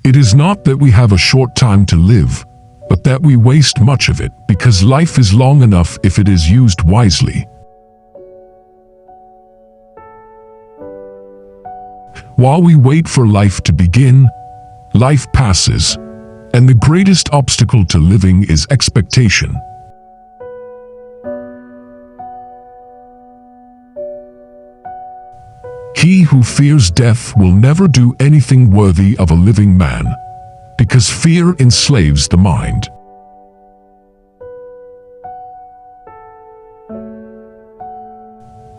It is not that we have a short time to live, but that we waste much of it, because life is long enough if it is used wisely. While we wait for life to begin, life passes, and the greatest obstacle to living is expectation. He who fears death will never do anything worthy of a living man, because fear enslaves the mind.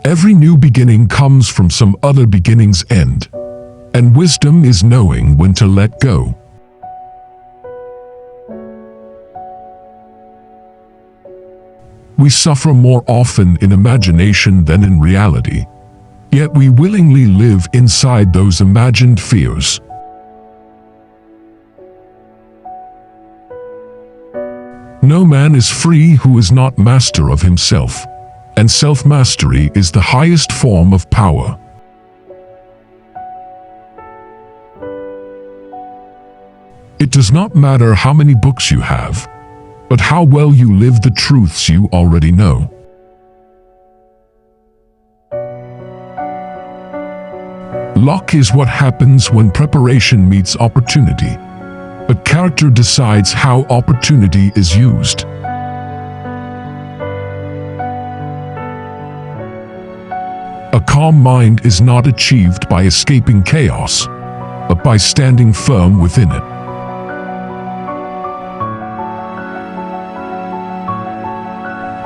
Every new beginning comes from some other beginning's end, and wisdom is knowing when to let go. We suffer more often in imagination than in reality, yet we willingly live inside those imagined fears. No man is free who is not master of himself, and self-mastery is the highest form of power. It does not matter how many books you have, but how well you live the truths you already know. Luck is what happens when preparation meets opportunity, but character decides how opportunity is used. A calm mind is not achieved by escaping chaos, but by standing firm within it.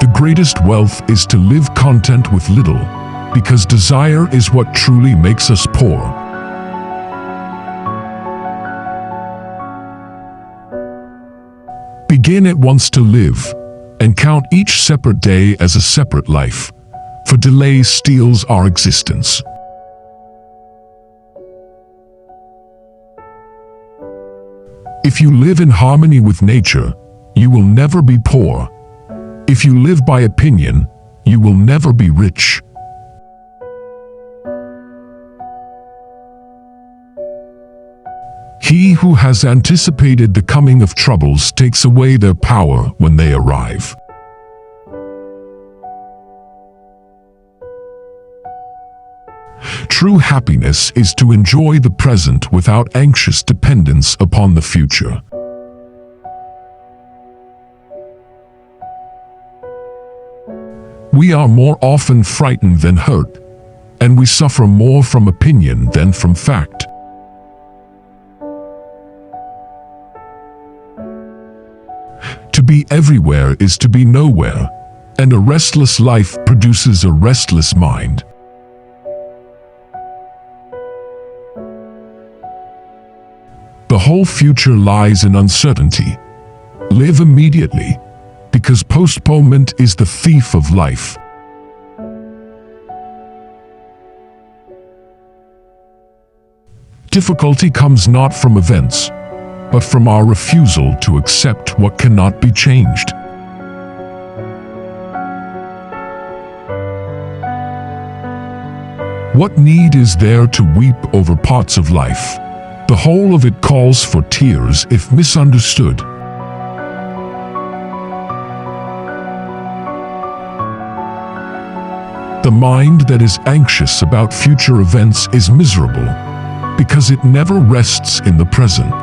The greatest wealth is to live content with little, because desire is what truly makes us poor. Begin at once to live, and count each separate day as a separate life, for delay steals our existence. If you live in harmony with nature, you will never be poor. If you live by opinion, you will never be rich. He who has anticipated the coming of troubles takes away their power when they arrive. True happiness is to enjoy the present without anxious dependence upon the future. We are more often frightened than hurt, and we suffer more from opinion than from fact. To be everywhere is to be nowhere, and a restless life produces a restless mind. The whole future lies in uncertainty. Live immediately, because postponement is the thief of life. Difficulty comes not from events, but from our refusal to accept what cannot be changed. What need is there to weep over parts of life? The whole of it calls for tears if misunderstood. The mind that is anxious about future events is miserable, because it never rests in the present.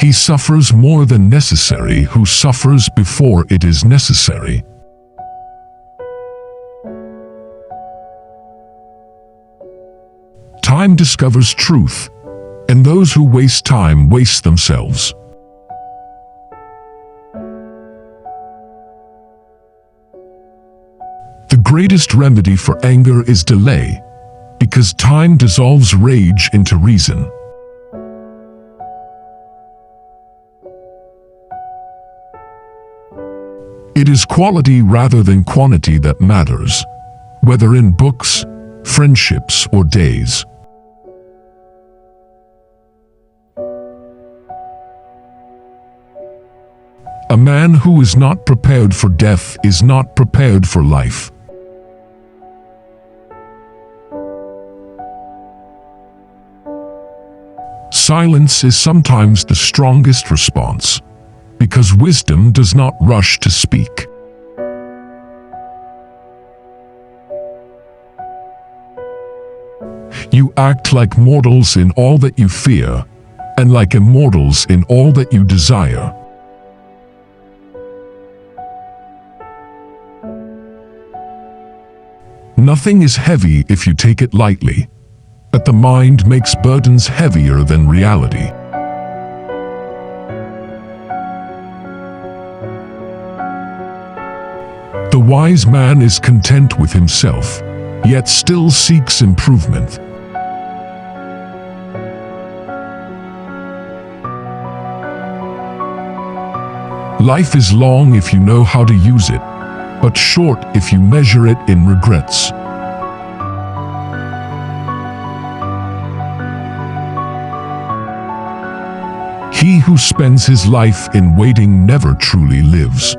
He suffers more than necessary who suffers before it is necessary. Time discovers truth, and those who waste time waste themselves. The greatest remedy for anger is delay, because time dissolves rage into reason. It is quality rather than quantity that matters, whether in books, friendships, or days. A man who is not prepared for death is not prepared for life. Silence is sometimes the strongest response, because wisdom does not rush to speak. You act like mortals in all that you fear, and like immortals in all that you desire. Nothing is heavy if you take it lightly, but the mind makes burdens heavier than reality. The wise man is content with himself, yet still seeks improvement. Life is long if you know how to use it, but short if you measure it in regrets. He who spends his life in waiting never truly lives.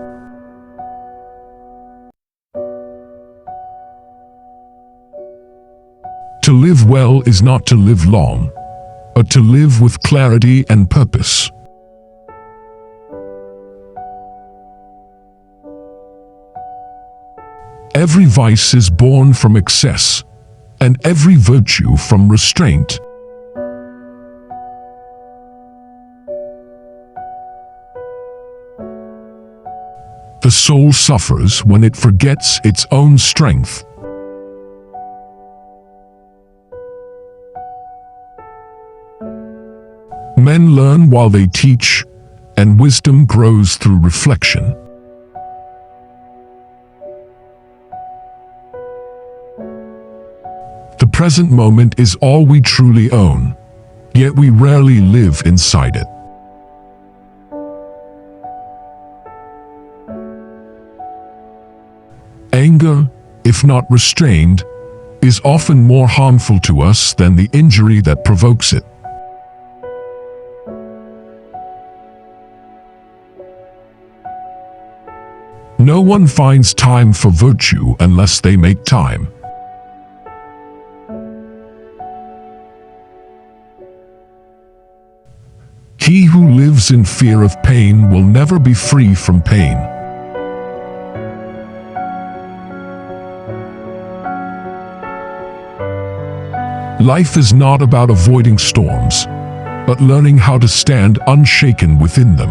To live well is not to live long, but to live with clarity and purpose. Every vice is born from excess, and every virtue from restraint. The soul suffers when it forgets its own strength. Men learn while they teach, and wisdom grows through reflection. The present moment is all we truly own, yet we rarely live inside it. Anger, if not restrained, is often more harmful to us than the injury that provokes it. No one finds time for virtue unless they make time. He who lives in fear of pain will never be free from pain. Life is not about avoiding storms, but learning how to stand unshaken within them.